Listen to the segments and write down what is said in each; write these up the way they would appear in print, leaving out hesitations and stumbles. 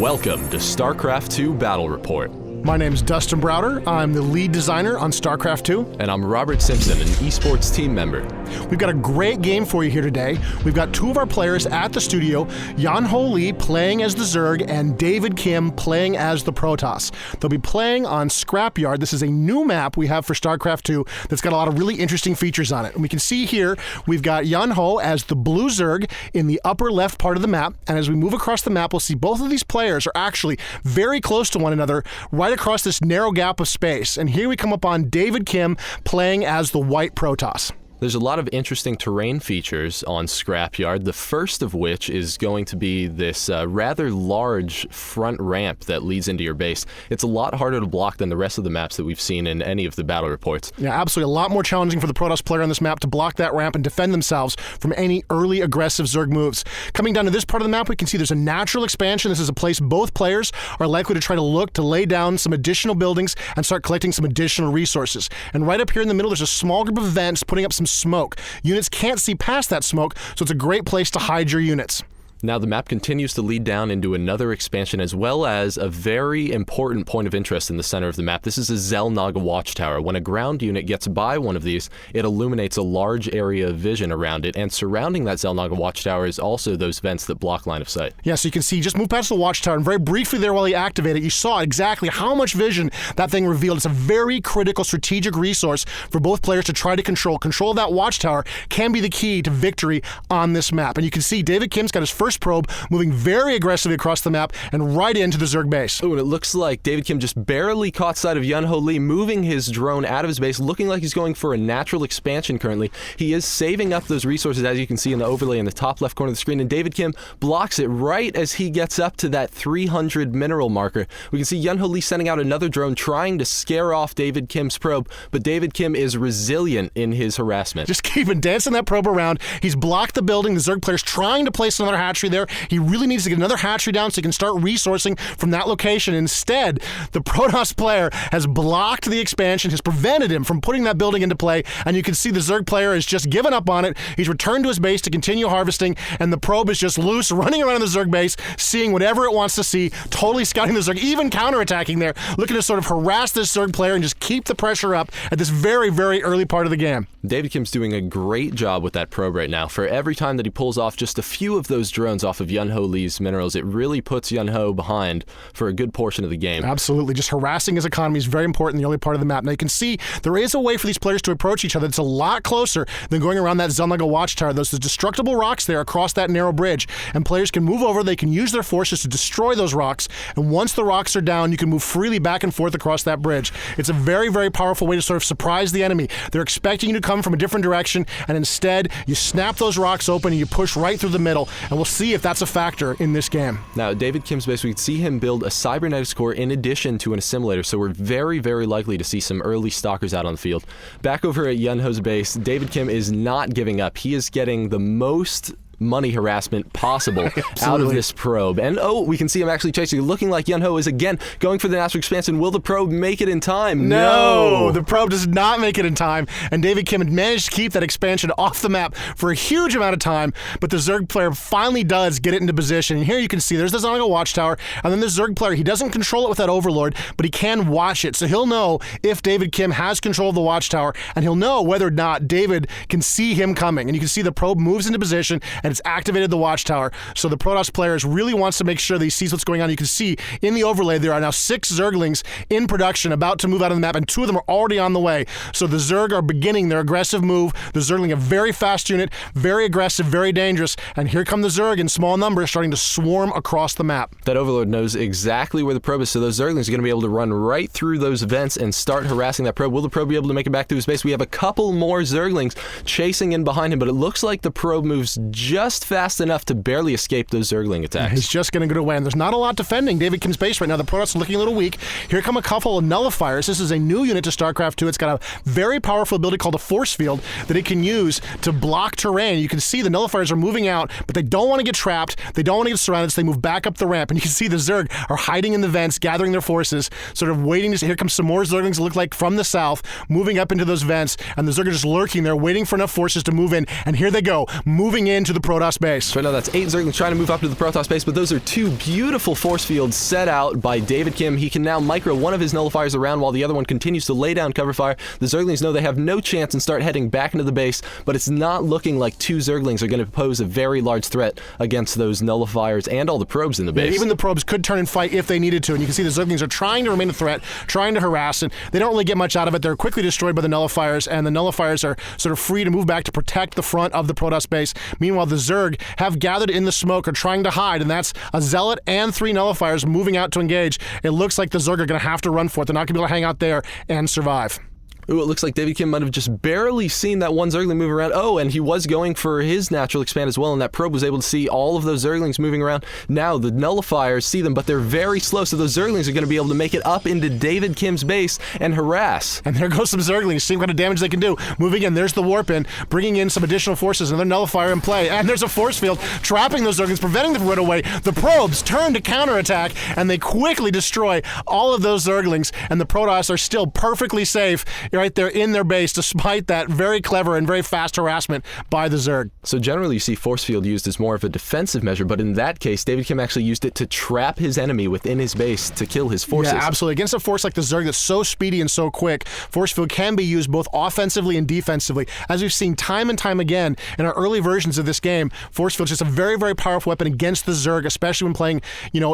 Welcome to StarCraft 2 Battle Report. My name's Dustin Browder. I'm the lead designer on StarCraft 2. And I'm Robert Simpson, an esports team member. We've got a great game for you here today. We've got two of our players at the studio, Yan-Ho Lee playing as the Zerg and David Kim playing as the Protoss. They'll be playing on Scrapyard. This is a new map we have for StarCraft 2 that's got a lot of really interesting features on it. And we can see here, we've got Yan-Ho as the blue Zerg in the upper left part of the map. And as we move across the map, we'll see both of these players are actually very close to one another, right across this narrow gap of space. And here we come up on David Kim playing as the white Protoss. There's a lot of interesting terrain features on Scrapyard, the first of which is going to be this rather large front ramp that leads into your base. It's a lot harder to block than the rest of the maps that we've seen in any of the battle reports. Yeah, absolutely. A lot more challenging for the Protoss player on this map to block that ramp and defend themselves from any early aggressive Zerg moves. Coming down to this part of the map, we can see there's a natural expansion. This is a place both players are likely to try to look to lay down some additional buildings and start collecting some additional resources. And right up here in the middle, there's a small group of vents putting up some smoke. Units can't see past that smoke, so it's a great place to hide your units. Now the map continues to lead down into another expansion as well as a very important point of interest in the center of the map. This is a Xel'Naga watchtower. When a ground unit gets by one of these, it illuminates a large area of vision around it, and surrounding that Xel'Naga watchtower is also those vents that block line of sight. Yeah, so you can see, just move past the watchtower, and very briefly there while you activate it, you saw exactly how much vision that thing revealed. It's a very critical strategic resource for both players to try to control. Control of that watchtower can be the key to victory on this map. And you can see David Kim's got his first probe moving very aggressively across the map and right into the Zerg base. Oh, and it looks like David Kim just barely caught sight of Yan-Ho Lee moving his drone out of his base, looking like he's going for a natural expansion currently. He is saving up those resources, as you can see in the overlay in the top left corner of the screen, and David Kim blocks it right as he gets up to that 300 mineral marker. We can see Yan-Ho Lee sending out another drone trying to scare off David Kim's probe, but David Kim is resilient in his harassment. Just keeping dancing that probe around. He's blocked the building. The Zerg player's trying to place another hatchery there. He really needs to get another hatchery down so he can start resourcing from that location. Instead, the Protoss player has blocked the expansion, has prevented him from putting that building into play, and you can see the Zerg player has just given up on it. He's returned to his base to continue harvesting, and the probe is just loose, running around in the Zerg base, seeing whatever it wants to see, totally scouting the Zerg, even counterattacking there, looking to sort of harass this Zerg player and just keep the pressure up at this very, very early part of the game. David Kim's doing a great job with that probe right now. For every time that he pulls off just a few of those drones off of Yan-Ho Lee's minerals, it really puts Yan-Ho behind for a good portion of the game. Absolutely. Just harassing his economy is very important in the early part of the map. Now you can see there is a way for these players to approach each other that's a lot closer than going around that Xel'Naga watchtower. There's the destructible rocks there across that narrow bridge, and players can move over. They can use their forces to destroy those rocks, and once the rocks are down, you can move freely back and forth across that bridge. It's a very, very powerful way to sort of surprise the enemy. They're expecting you to come from a different direction, and instead you snap those rocks open and you push right through the middle, and we'll see if that's a factor in this game. Now, David Kim's base, we can see him build a cybernetics core in addition to an assimilator, so we're very, very likely to see some early stalkers out on the field. Back over at Yan-Ho's base, David Kim is not giving up. He is getting the most money harassment possible out of this probe. And oh, we can see him actually chasing, looking like Yan-Ho is again going for the natural expansion. Will the probe make it in time? No, the probe does not make it in time, and David Kim had managed to keep that expansion off the map for a huge amount of time, but the Zerg player finally does get it into position. And here you can see there's the Xel'Naga watchtower, and then the Zerg player, he doesn't control it with that overlord, but he can watch it, so he'll know if David Kim has control of the watchtower, and he'll know whether or not David can see him coming. And you can see the probe moves into position, and it's activated the watchtower. So the Protoss players really wants to make sure that he sees what's going on. You can see in the overlay there are now 6 Zerglings in production about to move out of the map, and 2 of them are already on the way. So the Zerg are beginning their aggressive move. The Zergling, a very fast unit, very aggressive, very dangerous, and here come the Zerg in small numbers starting to swarm across the map. That overlord knows exactly where the probe is, so those Zerglings are going to be able to run right through those vents and start harassing that probe. Will the probe be able to make it back to his base? We have a couple more Zerglings chasing in behind him, but it looks like the probe moves just fast enough to barely escape those Zergling attacks. He's just going to get away, and there's not a lot defending David Kim's base right now. The Protoss are looking a little weak. Here come a couple of nullifiers. This is a new unit to StarCraft 2. It's got a very powerful ability called a force field that it can use to block terrain. You can see the nullifiers are moving out, but they don't want to get trapped. They don't want to get surrounded, so they move back up the ramp. And you can see the Zerg are hiding in the vents, gathering their forces, sort of waiting to see. Here come some more Zerglings that look like from the south, moving up into those vents, and the Zerg are just lurking there, waiting for enough forces to move in. And here they go, moving into the Protoss base. So right now that's 8 Zerglings trying to move up to the Protoss base, but those are 2 beautiful force fields set out by David Kim. He can now micro one of his nullifiers around while the other one continues to lay down cover fire. The Zerglings know they have no chance and start heading back into the base, but it's not looking like 2 Zerglings are going to pose a very large threat against those nullifiers and all the probes in the base. Yeah, even the probes could turn and fight if they needed to, and you can see the Zerglings are trying to remain a threat, trying to harass, and they don't really get much out of it. They're quickly destroyed by the nullifiers, and the nullifiers are sort of free to move back to protect the front of the Protoss base. Meanwhile, the Zerg have gathered in the smoke, are trying to hide, and that's a Zealot and 3 nullifiers moving out to engage. It looks like the Zerg are going to have to run for it. They're not going to be able to hang out there and survive. Ooh, it looks like David Kim might have just barely seen that one Zergling move around. Oh, and he was going for his natural expand as well, and that probe was able to see all of those Zerglings moving around. Now the nullifiers see them, but they're very slow, so those Zerglings are going to be able to make it up into David Kim's base and harass. And there goes some Zerglings, seeing what kind of damage they can do. Moving in, there's the warp in, bringing in some additional forces, another nullifier in play, and there's a force field trapping those Zerglings, preventing them from running away. The probes turn to counterattack, and they quickly destroy all of those Zerglings, and the Protoss are still perfectly safe right there in their base, despite that very clever and very fast harassment by the Zerg. So generally you see force field used as more of a defensive measure, but in that case, David Kim actually used it to trap his enemy within his base to kill his forces. Yeah, absolutely. Against a force like the Zerg that's so speedy and so quick, force field can be used both offensively and defensively. As we've seen time and time again in our early versions of this game, force field is just a very, very powerful weapon against the Zerg, especially when playing,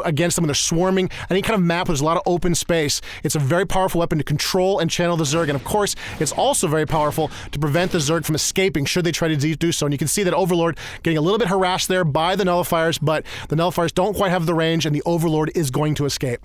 against them when they're swarming. Any kind of map where there's a lot of open space, it's a very powerful weapon to control and channel the Zerg. And of course, it's also very powerful to prevent the Zerg from escaping should they try to do so. And you can see that Overlord getting a little bit harassed there by the nullifiers, but the nullifiers don't quite have the range, and the Overlord is going to escape.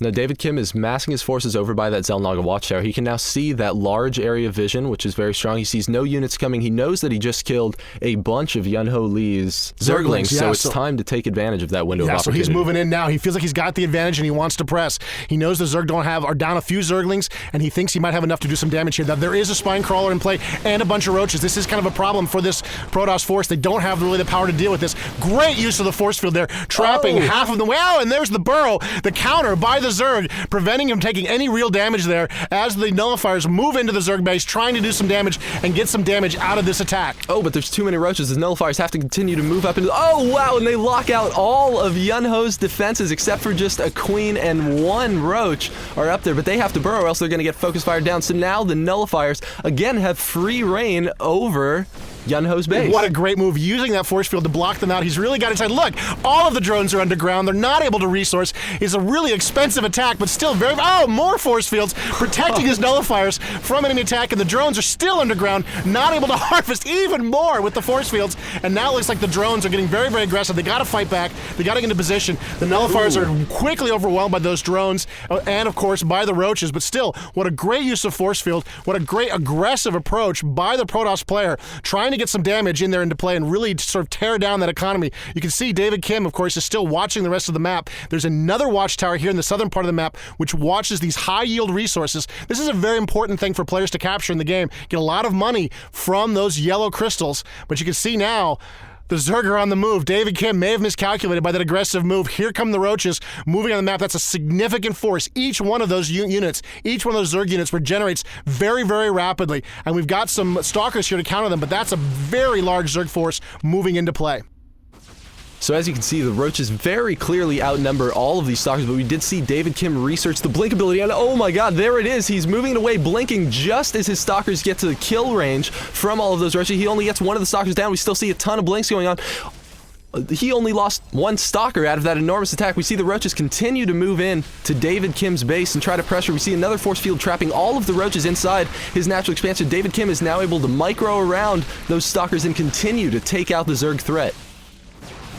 Now, David Kim is massing his forces over by that Xel'Naga watchtower. He can now see that large area of vision, which is very strong. He sees no units coming. He knows that he just killed a bunch of Yun-Ho Lee's Zerglings, so it's time to take advantage of that window of opportunity. So he's moving in now. He feels like he's got the advantage, and he wants to press. He knows the Zerg are down a few Zerglings, and he thinks he might have enough to do some damage here. Now, there is a Spine Crawler in play and a bunch of Roaches. This is kind of a problem for this Protoss force. They don't have really the power to deal with this. Great use of the force field there, trapping half of them. Wow, and there's the burrow, the counter by the Zerg, preventing him taking any real damage there as the nullifiers move into the Zerg base, trying to do some damage and get some damage out of this attack. Oh, but there's too many Roaches. The nullifiers have to continue to move up into... Oh, wow, and they lock out all of Yun-Ho's defenses except for just a Queen and 1 Roach are up there, but they have to burrow or else they're going to get focus fired down. So now the nullifiers, again, have free reign over Yun-Ho's base. What a great move, using that force field to block them out. He's really got inside. Look, all of the drones are underground. They're not able to resource. It's a really expensive attack, but still very... Oh, more force fields protecting his nullifiers from enemy attack, and the drones are still underground, not able to harvest even more with the force fields. And now it looks like the drones are getting very, very aggressive. They got to fight back. They got to get into position. The nullifiers are quickly overwhelmed by those drones, and of course by the Roaches. But still, what a great use of force field. What a great aggressive approach by the Protoss player, trying to get some damage in there into play and really sort of tear down that economy. You can see David Kim, of course, is still watching the rest of the map. There's another watchtower here in the southern part of the map which watches these high-yield resources. This is a very important thing for players to capture in the game. Get a lot of money from those yellow crystals, but you can see now the Zerg are on the move. David Kim may have miscalculated by that aggressive move. Here come the Roaches moving on the map. That's a significant force. Each one of those units, each one of those Zerg units regenerates very, very rapidly. And we've got some Stalkers here to counter them, but that's a very large Zerg force moving into play. So as you can see, the Roaches very clearly outnumber all of these Stalkers, but we did see David Kim research the blink ability, and oh my god, there it is! He's moving it away, blinking just as his Stalkers get to the kill range from all of those Roaches. He only gets one of the Stalkers down. We still see a ton of blinks going on. He only lost 1 Stalker out of that enormous attack. We see the Roaches continue to move in to David Kim's base and try to pressure. We see another force field trapping all of the Roaches inside his natural expansion. David Kim is now able to micro around those Stalkers and continue to take out the Zerg threat.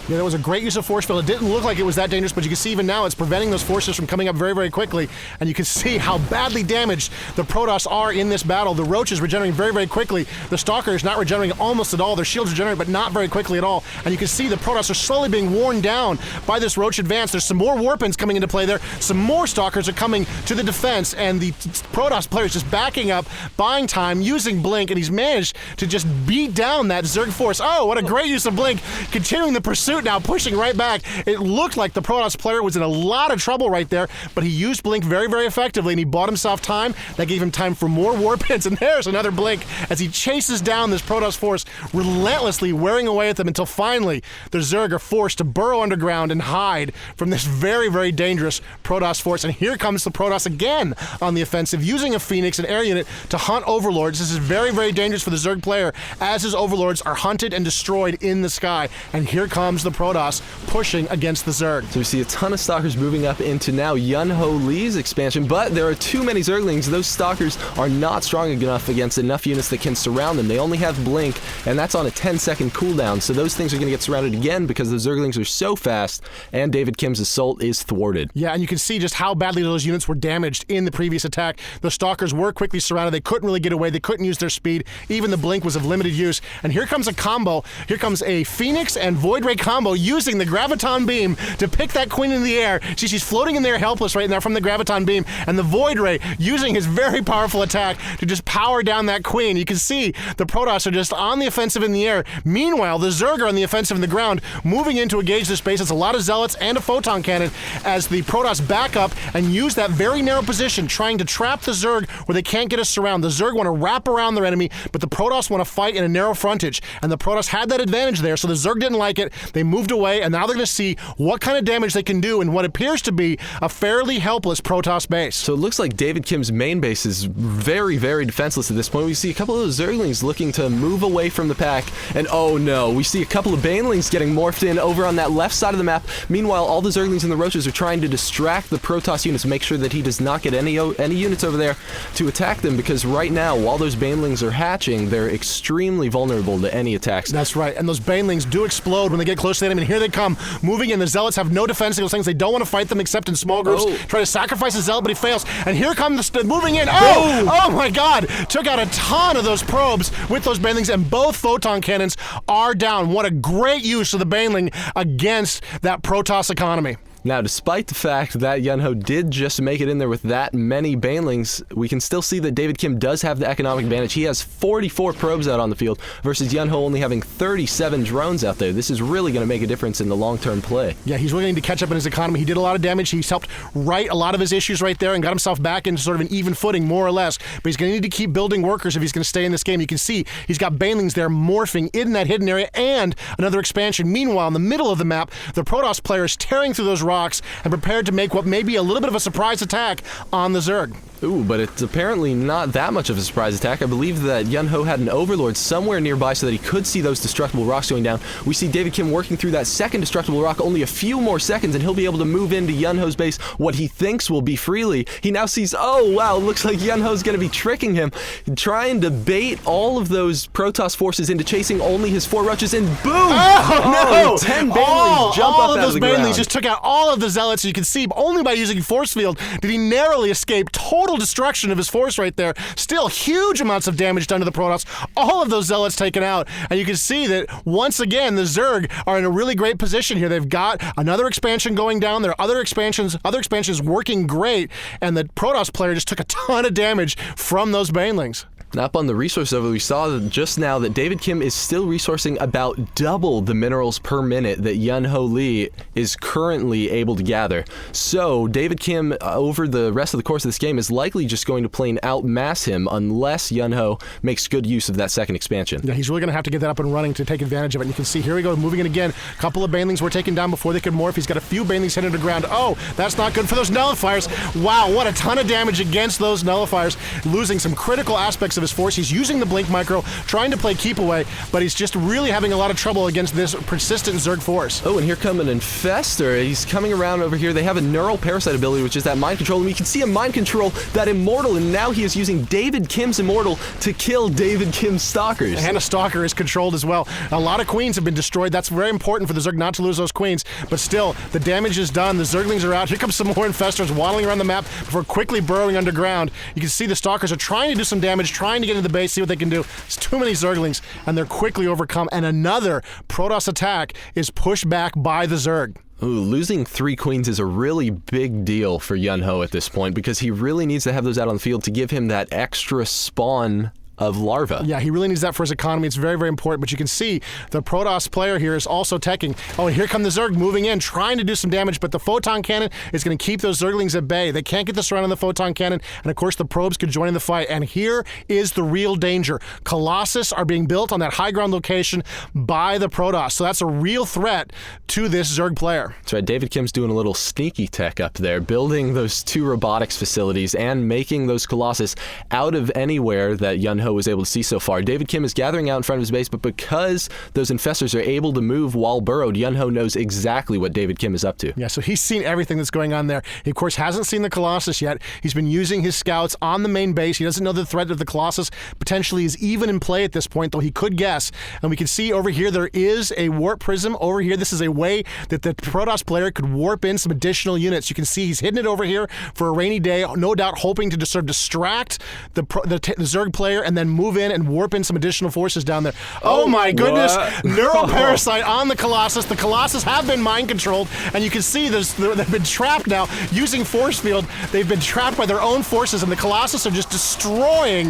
Yeah, that was a great use of force field. It didn't look like it was that dangerous, but you can see even now it's preventing those forces from coming up very, very quickly. And you can see how badly damaged the Protoss are in this battle. The Roaches regenerating very, very quickly. The Stalkers not regenerating almost at all. Their shields regenerate, but not very quickly at all. And you can see the Protoss are slowly being worn down by this Roach advance. There's some more Warpins coming into play there. Some more Stalkers are coming to the defense, and the Protoss player is just backing up, buying time, using Blink, and he's managed to just beat down that Zerg force. Oh, what a great use of Blink, continuing the pursuit shoot now, pushing right back. It looked like the Protoss player was in a lot of trouble right there, but he used Blink very, very effectively, and he bought himself time. That gave him time for more warp hits, and there's another Blink as he chases down this Protoss force, relentlessly wearing away at them until finally the Zerg are forced to burrow underground and hide from this very, very dangerous Protoss force. And here comes the Protoss again on the offensive, using a Phoenix, an air unit, to hunt Overlords. This is very, very dangerous for the Zerg player as his Overlords are hunted and destroyed in the sky. And here comes the Protoss pushing against the Zerg. So we see a ton of Stalkers moving up into now Yun-Ho Lee's expansion, but there are too many Zerglings. Those Stalkers are not strong enough against enough units that can surround them. They only have Blink, and that's on a 10-second cooldown, so those things are going to get surrounded again because the Zerglings are so fast, and David Kim's assault is thwarted. Yeah, and you can see just how badly those units were damaged in the previous attack. The Stalkers were quickly surrounded. They couldn't really get away. They couldn't use their speed. Even the Blink was of limited use. And here comes a combo. Here comes a Phoenix and Void Ray combo using the Graviton Beam to pick that Queen in the air. She's floating in there helpless right now from the Graviton Beam, and the Void Ray using his very powerful attack to just power down that Queen. You can see the Protoss are just on the offensive in the air. Meanwhile, the Zerg are on the offensive in the ground, moving in to engage this base. It's a lot of Zealots and a Photon Cannon as the Protoss back up and use that very narrow position, trying to trap the Zerg where they can't get a surround. The Zerg want to wrap around their enemy, but the Protoss want to fight in a narrow frontage, and the Protoss had that advantage there, so the Zerg didn't like it. They moved away, and now they're going to see what kind of damage they can do in what appears to be a fairly helpless Protoss base. So it looks like David Kim's main base is very, very defenseless at this point. We see a couple of those Zerglings looking to move away from the pack, and oh no, we see a couple of Banelings getting morphed in over on that left side of the map. Meanwhile, all the Zerglings and the Roaches are trying to distract the Protoss units, make sure that he does not get any units over there to attack them, because right now, while those Banelings are hatching, they're extremely vulnerable to any attacks. That's right, and those Banelings do explode when they get close to them, and here they come, moving in. The Zealots have no defense against things. They don't want to fight them except in small groups. Try to sacrifice a Zealot, but he fails. And here comes the moving in. Oh my God! Took out a ton of those probes with those Banelings, and both Photon Cannons are down. What a great use of the Baneling against that Protoss economy. Now, despite the fact that Yun-Ho did just make it in there with that many Banelings, we can still see that David Kim does have the economic advantage. He has 44 probes out on the field versus Yun-Ho only having 37 drones out there. This is really going to make a difference in the long-term play. Yeah, he's really going to catch up in his economy. He did a lot of damage. He's helped right a lot of his issues right there and got himself back into sort of an even footing, more or less. But he's going to need to keep building workers if he's going to stay in this game. You can see he's got Banelings there morphing in that hidden area and another expansion. Meanwhile, in the middle of the map, the Protoss player is tearing through those rocks and prepared to make what may be a little bit of a surprise attack on the Zerg. Ooh, but it's apparently not that much of a surprise attack. I believe that Yun-Ho had an Overlord somewhere nearby so that he could see those destructible rocks going down. We see David Kim working through that second destructible rock, only a few more seconds, and he'll be able to move into Yun-Ho's base what he thinks will be freely. He now sees, oh wow, looks like Yun-Ho's going to be tricking him, trying to bait all of those Protoss forces into chasing only his 4 Roaches, and boom! Oh no! 10 Banelings jump up out of the ground. All of those Banelings just took out all of the Zealots. You can see only by using Force Field did he narrowly escape total destruction of his force right there. Still huge amounts of damage done to the Protoss. All of those Zealots taken out. And you can see that once again the Zerg are in a really great position here. They've got another expansion going down. There are other expansions working great. And the Protoss player just took a ton of damage from those Banelings. Up on the resource over, we saw just now that David Kim is still resourcing about double the minerals per minute that Yun-Ho Lee is currently able to gather. So David Kim, over the rest of the course of this game, is likely just going to plain outmass him unless Yun-Ho makes good use of that second expansion. Yeah, he's really going to have to get that up and running to take advantage of it. And you can see, here we go, moving in again. A couple of Banelings were taken down before they could morph. He's got a few Banelings hit underground. Oh, that's not good for those Nullifiers. Wow, what a ton of damage against those Nullifiers, losing some critical aspects of his force. He's using the Blink Micro, trying to play keep away, but he's just really having a lot of trouble against this persistent Zerg force. Oh, and here come an Infestor. He's coming around over here. They have a Neural Parasite ability, which is that mind control, and we can see him mind control that Immortal, and now he is using David Kim's Immortal to kill David Kim's Stalkers. And a Stalker is controlled as well. A lot of Queens have been destroyed. That's very important for the Zerg not to lose those Queens, but still, the damage is done. The Zerglings are out. Here comes some more Infestors waddling around the map before quickly burrowing underground. You can see the Stalkers are trying to do some damage, trying to get into the base, see what they can do. It's too many Zerglings, and they're quickly overcome, and another Protoss attack is pushed back by the Zerg. Ooh, losing 3 Queens is a really big deal for Yun-Ho at this point, because he really needs to have those out on the field to give him that extra spawn of larva. Yeah, he really needs that for his economy. It's very, very important. But you can see the Protoss player here is also teching. Oh, and here come the Zerg moving in, trying to do some damage, but the Photon Cannon is going to keep those Zerglings at bay. They can't get the surround on the Photon Cannon, and of course the probes could join in the fight. And here is the real danger. Colossus are being built on that high ground location by the Protoss, so that's a real threat to this Zerg player. That's right. David Kim's doing a little sneaky tech up there, building those 2 robotics facilities and making those Colossus out of anywhere that Yun-Ho was able to see so far. David Kim is gathering out in front of his base, but because those infestors are able to move while burrowed, Yun-Ho knows exactly what David Kim is up to. Yeah, so he's seen everything that's going on there. He, of course, hasn't seen the Colossus yet. He's been using his scouts on the main base. He doesn't know the threat of the Colossus potentially is even in play at this point, though he could guess. And we can see over here there is a warp prism over here. This is a way that the Protoss player could warp in some additional units. You can see he's hidden it over here for a rainy day, no doubt hoping to just sort of distract the Zerg player and then move in and warp in some additional forces down there. Oh my goodness! Neural Parasite on the Colossus. The Colossus have been mind controlled, and you can see they've been trapped now using force field. They've been trapped by their own forces, and the Colossus are just destroying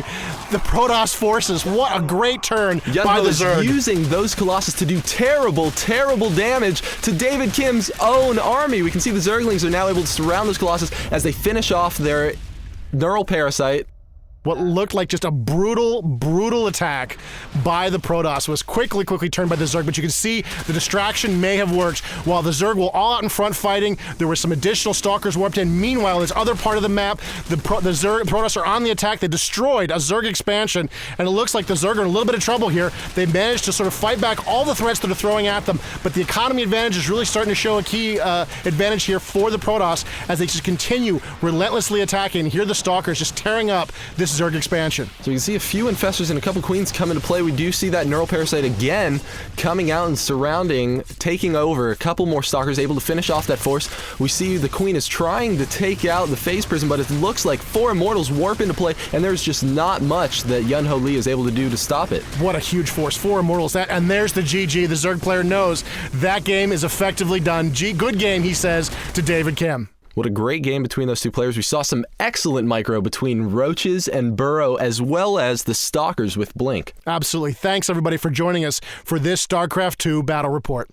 the Protoss forces. What a great turn by the Zerg. Using those Colossus to do terrible, terrible damage to David Kim's own army. We can see the Zerglings are now able to surround those Colossus as they finish off their Neural Parasite. What looked like just a brutal, brutal attack by the Protoss was quickly turned by the Zerg, but you can see the distraction may have worked. While the Zerg were all out in front fighting, there were some additional Stalkers warped in. Meanwhile, this other part of the map, the Protoss are on the attack. They destroyed a Zerg expansion, and it looks like the Zerg are in a little bit of trouble here. They managed to sort of fight back all the threats that are throwing at them, but the economy advantage is really starting to show a key advantage here for the Protoss as they just continue relentlessly attacking. Here the Stalkers just tearing up this Zerg expansion. So you can see a few infestors and a couple queens come into play. We do see that Neural Parasite again coming out and surrounding, taking over. A couple more Stalkers able to finish off that force. We see the queen is trying to take out the phase prism, but it looks like 4 Immortals warp into play, and there's just not much that Yun-Ho Lee is able to do to stop it. What a huge force. 4 Immortals. And there's the GG. The Zerg player knows that game is effectively done. Good game, he says to David Kim. What a great game between those two players. We saw some excellent micro between Roaches and Burrow, as well as the Stalkers with Blink. Absolutely. Thanks, everybody, for joining us for this StarCraft II Battle Report.